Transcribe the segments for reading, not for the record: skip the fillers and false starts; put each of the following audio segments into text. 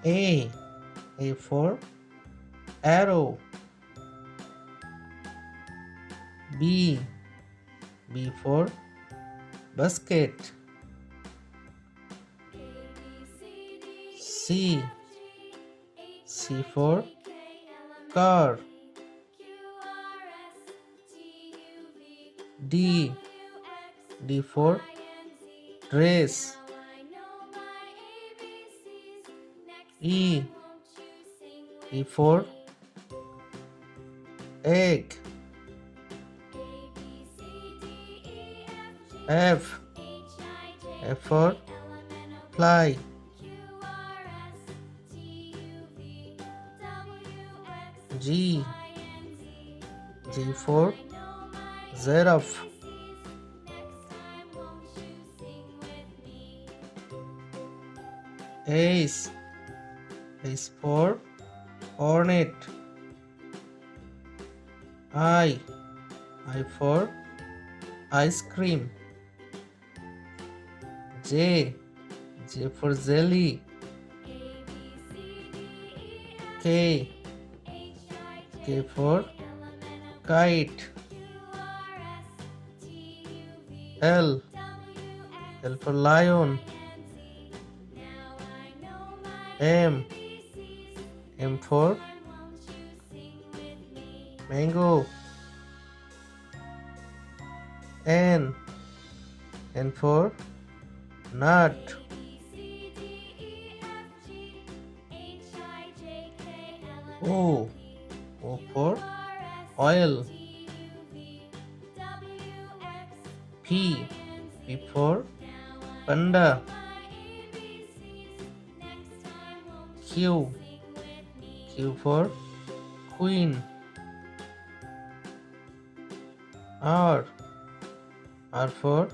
A. A for arrow. B. B for basket. C. C for car. D. D for dress. E. E for egg. F. F for fly. G. G for giraffe. H. H for hornet. I. I for ice cream. J. J for jelly. K. K for kite. L. L for lion. M. M for mango. N. N for nut. O. O for oil. P. P for panda. Q. Q for queen. R. R for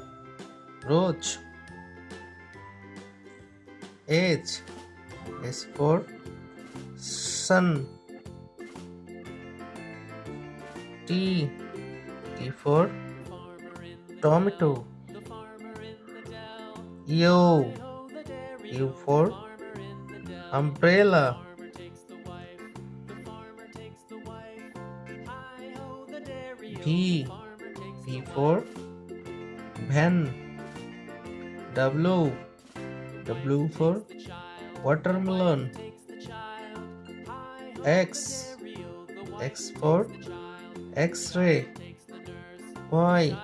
roach. H. H for sun. T. T for tomato. U. U for umbrella. V. V for van. W. W for watermelon. X. X for X-ray. Y.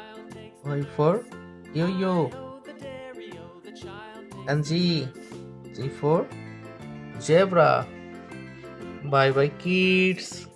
Y for yo-yo. And G. G for zebra. Bye bye kids.